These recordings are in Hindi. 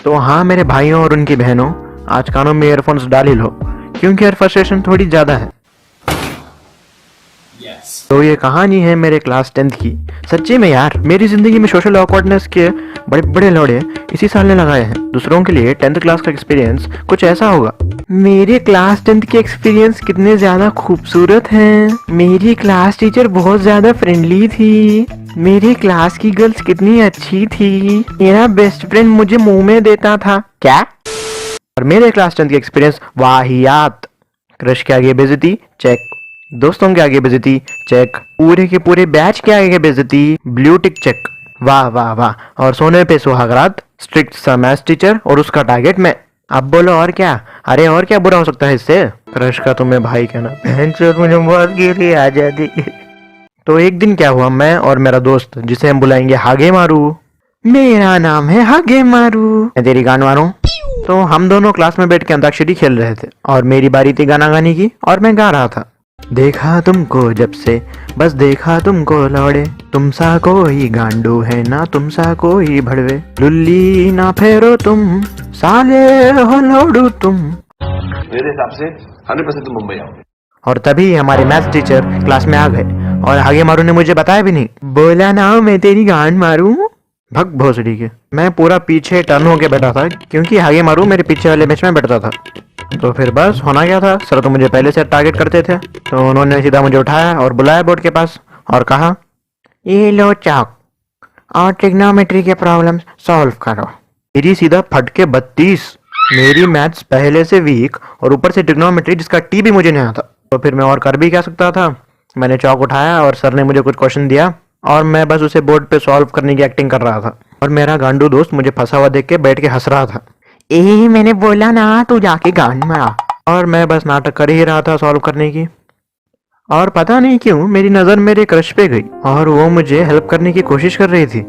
तो हाँ मेरे भाइयों और उनकी बहनों, आज कानों में ईयरफोन्स डाल ही लो, क्योंकि यार फ्रस्ट्रेशन थोड़ी ज़्यादा है। तो ये कहानी है मेरे क्लास 10th की। सच्ची में यार, मेरी ज़िंदगी में सोशल ऑकवर्डनेस के बड़े बड़े लौड़े इसी साल ने लगाए हैं। दूसरों के लिए 10th क्लास का एक्सपीरियंस कुछ ऐसा होगा। मेरे क्लास 10th के एक्सपीरियंस कितने ज़्यादा खूबसूरत हैं। मेरी क्लास टीचर बहुत ज़्यादा फ्रेंडली थी। मेरी क्लास की गर्ल्स कितनी अच्छी थी। मेरा बेस्ट फ्रेंड मुझे मुंह में देता था। क्या? और मेरे क्लास 10th के एक्सपीरियंस वाहियात। क्रश के आगे बेइज्जती, चेक। दोस्तों के आगे बेइज्जती, चेक। पूरे के पूरे बैच के आगे बेइज्जती, ब्लू टिक, चेक। वाह वाह वाह। और सोने पे सुहागरात, स्ट्रिक्ट सा मैथ्स टीचर और उसका टारगेट मैं। अब बोलो और क्या? अरे और क्या बुरा हो सकता है इससे? क्रश का तुम्हें भाई कहना, बहन चोद मुझे बहुत गिरी आ जाती। तो एक दिन क्या हुआ, मैं और मेरा दोस्त, जिसे हम बुलाएंगे हागे मारू, मेरा नाम है हागे मारू, मैं तेरी गान मारू। तो हम दोनों क्लास में बैठ के अंताक्षरी खेल रहे थे और मेरी बारी थी गाना गाने की और मैं गा रहा था। देखा तुमको जब से, बस देखा तुमको लौड़े, तुम सा कोई गांडू है ना, तुम सा कोई भड़वे, लुल्ली ना फेरो तुम, साले हो लौड़ू तुम। मेरे हिसाब से 100% तुम मुंबई आओगे। और तभी हमारे मैथ्स टीचर क्लास में आ गए और आगे मारू ने मुझे बताया भी नहीं। बोला ना मैं तेरी गांड मारू। भग भोसड़ी के। मैं पूरा पीछे टर्न होके बैठा था क्योंकि आगे मारू मेरे पीछे वाले बेंच में बैठता था। तो फिर बस होना क्या था, सर तो मुझे पहले से टारगेट करते थे। तो उन्होंने सीधा मुझे उठाया और बुलाया बोर्ड के पास और कहा, ये लो चौक और ट्रिग्नोमेट्री के प्रॉब्लम सॉल्व करो। मेरी सीधा फटके 32। मेरी मैथ्स पहले से वीक और ऊपर से ट्रिग्नोमेट्री जिसका टी भी मुझे नहीं आता। तो फिर मैं और कर भी क्या सकता था। मैंने चौक उठाया और सर ने मुझे कुछ क्वेश्चन दिया और मैं बस उसे बोर्ड पे सॉल्व करने की एक्टिंग कर रहा था। और मेरा गांडू दोस्त मुझे फंसा हुआ देख के बैठ के हंस रहा था। मैंने बोला ना तू जाके गांड मारा। और मैं बस नाटक कर ही रहा था सॉल्व करने की। और पता नहीं क्यों मेरी नज़र मेरे क्रश पे गई और वो मुझे हेल्प करने की कोशिश कर रही थी।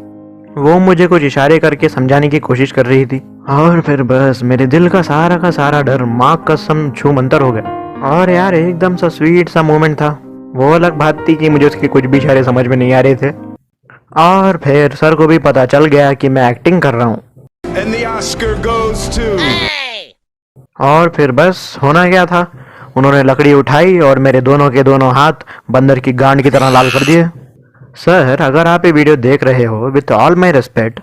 वो मुझे कुछ इशारे करके समझाने की कोशिश कर रही थी। और फिर बस मेरे दिल का सारा डर माँ कसम छू मंतर हो गया। और यार एकदम सा स्वीट सा मोमेंट था। वो अलग बात थी कि मुझे उसके कुछ भी इशारे समझ में नहीं आ रहे थे। और फिर सर को भी पता चल गया कि मैं एक्टिंग कर रहा हूँ। और फिर बस होना क्या था, उन्होंने लकड़ी उठाई और मेरे दोनों के दोनों हाथ बंदर की गांड की तरह लाल कर दिए। सर अगर आप ये वीडियो देख रहे हो, विथ ऑल माई रिस्पेक्ट,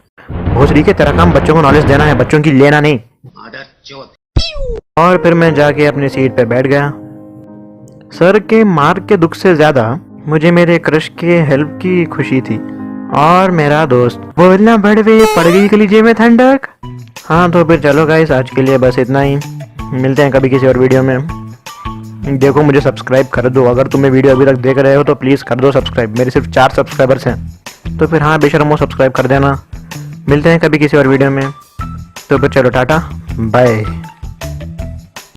भोसड़ी के तेरा काम बच्चों को नॉलेज देना है, बच्चों की लेना नहीं। और फिर मैं जाके अपनी सीट पे बैठ गया। सर के मार के दुख से ज्यादा मुझे मेरे क्रश के हेल्प की खुशी थी। और मेरा दोस्त बोलना बड़वे पड़ गई कलीजे में ठंडक। हाँ तो फिर चलो गाइस, आज के लिए बस इतना ही। मिलते हैं कभी किसी और वीडियो में। देखो मुझे सब्सक्राइब कर दो, अगर तुम्हें वीडियो अभी तक देख रहे हो तो प्लीज़ कर दो सब्सक्राइब। मेरे सिर्फ 4 सब्सक्राइबर्स हैं। तो फिर हाँ बेशर्मो सब्सक्राइब कर देना। मिलते हैं कभी किसी और वीडियो में। तो फिर चलो टाटा बाय।